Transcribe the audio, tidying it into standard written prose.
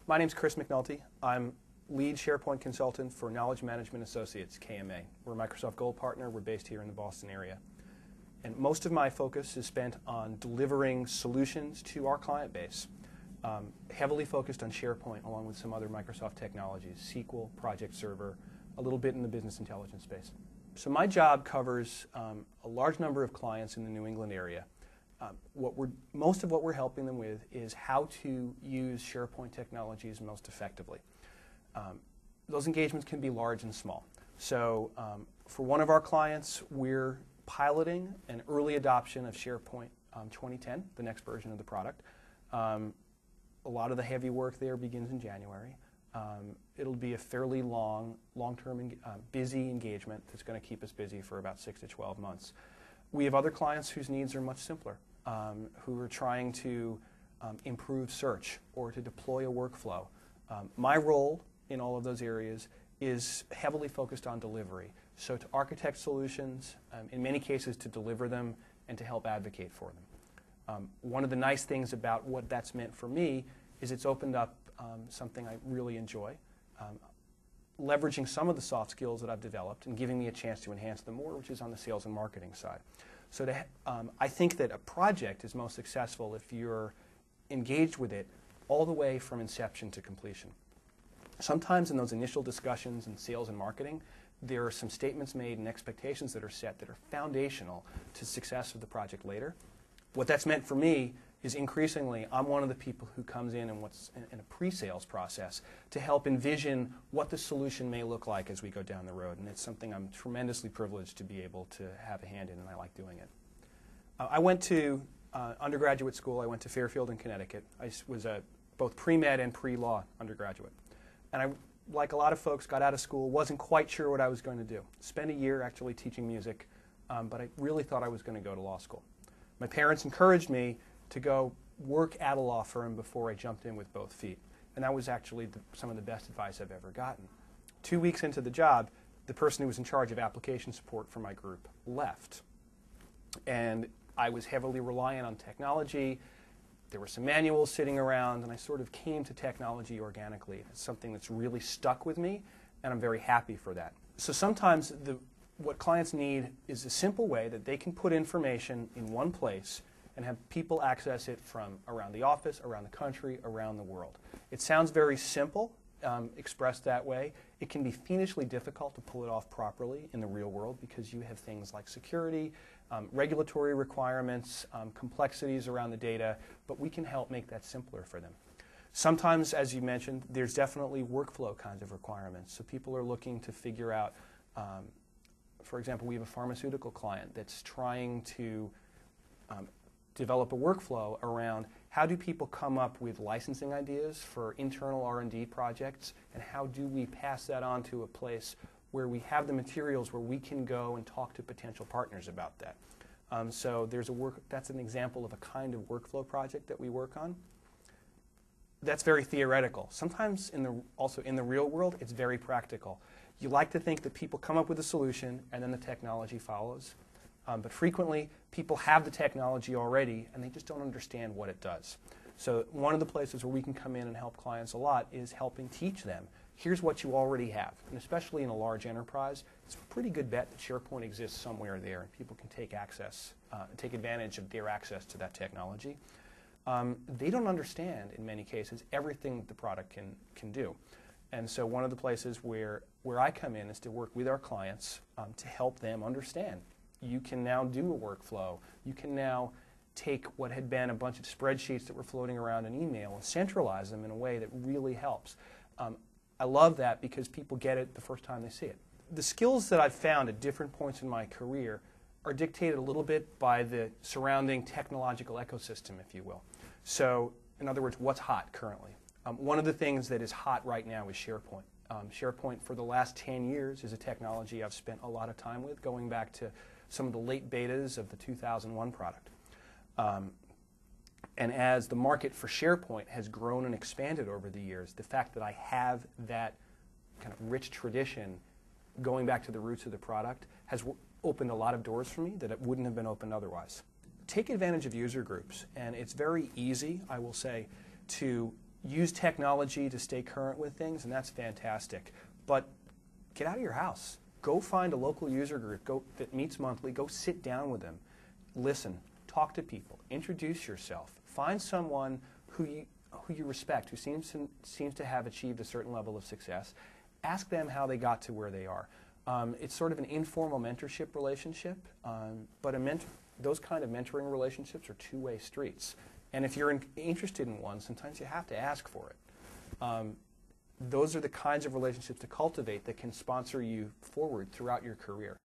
My name's Chris McNulty. I'm lead SharePoint consultant for Knowledge Management Associates, KMA. We're a Microsoft Gold partner. We're based here in the Boston area. And most of my focus is spent on delivering solutions to our client base, heavily focused on SharePoint along with some other Microsoft technologies, SQL, Project Server, a little bit in the business intelligence space. So my job covers a large number of clients in the New England area. Most of what we're helping them with is how to use SharePoint technologies most effectively. Those engagements can be large and small. So for one of our clients, we're piloting an early adoption of SharePoint 2010, the next version of the product. A lot of the heavy work there begins in January. It'll be a fairly long-term, busy engagement that's going to keep us busy for about 6 to 12 months. We have other clients whose needs are much simpler, who are trying to improve search or to deploy a workflow. My role in all of those areas is heavily focused on delivery. So to architect solutions, in many cases to deliver them and to help advocate for them. One of the nice things about what that's meant for me is it's opened up something I really enjoy, leveraging some of the soft skills that I've developed and giving me a chance to enhance them more, which is on the sales and marketing side. So I think that a project is most successful if you're engaged with it all the way from inception to completion. Sometimes in those initial discussions in sales and marketing, there are some statements made and expectations that are set that are foundational to success of the project later. What that's meant for me is increasingly I'm one of the people who comes in a pre-sales process to help envision what the solution may look like as we go down the road, and it's something I'm tremendously privileged to be able to have a hand in, and I like doing it. I went to undergraduate school. I went to Fairfield in Connecticut. I was a both pre-med and pre-law undergraduate, and I, like a lot of folks, got out of school, wasn't quite sure what I was going to do. Spent a year actually teaching music, but I really thought I was going to go to law school. My parents encouraged me to go work at a law firm before I jumped in with both feet. And that was actually some of the best advice I've ever gotten. 2 weeks into the job, the person who was in charge of application support for my group left. And I was heavily reliant on technology. There were some manuals sitting around, and I sort of came to technology organically. It's something that's really stuck with me, and I'm very happy for that. So sometimes what clients need is a simple way that they can put information in one place and have people access it from around the office, around the country, around the world. It sounds very simple, expressed that way. It can be fiendishly difficult to pull it off properly in the real world because you have things like security, regulatory requirements, complexities around the data, but we can help make that simpler for them. Sometimes, as you mentioned, there's definitely workflow kinds of requirements. So people are looking to figure out, for example, we have a pharmaceutical client that's trying to develop a workflow around how do people come up with licensing ideas for internal R&D projects, and how do we pass that on to a place where we have the materials where we can go and talk to potential partners about that. So that's an example of a kind of workflow project that we work on. That's very theoretical. Sometimes also in the real world, it's very practical. You like to think that people come up with a solution and then the technology follows. But frequently, people have the technology already, and they just don't understand what it does. So one of the places where we can come in and help clients a lot is helping teach them. Here's what you already have. And especially in a large enterprise, it's a pretty good bet that SharePoint exists somewhere there, and people can take advantage of their access to that technology. They don't understand, in many cases, everything that the product can do. And so one of the places where I come in is to work with our clients to help them understand. You can now do a workflow. You can now take what had been a bunch of spreadsheets that were floating around in email and centralize them in a way that really helps. I love that because people get it the first time they see it. The skills that I've found at different points in my career are dictated a little bit by the surrounding technological ecosystem, if you will. So, in other words, what's hot currently? One of the things that is hot right now is SharePoint. SharePoint for the last 10 years is a technology I've spent a lot of time with, going back to some of the late betas of the 2001 product. And as the market for SharePoint has grown and expanded over the years, the fact that I have that kind of rich tradition going back to the roots of the product has opened a lot of doors for me that it wouldn't have been opened otherwise. Take advantage of user groups, and it's very easy, I will say, to use technology to stay current with things, and that's fantastic. But get out of your house. Go find a local user group that meets monthly. Go sit down with them. Listen. Talk to people. Introduce yourself. Find someone who you respect, who seems to have achieved a certain level of success. Ask them how they got to where they are. It's sort of an informal mentorship relationship, but those kind of mentoring relationships are two-way streets. And if you're interested in one, sometimes you have to ask for it. Those are the kinds of relationships to cultivate that can sponsor you forward throughout your career.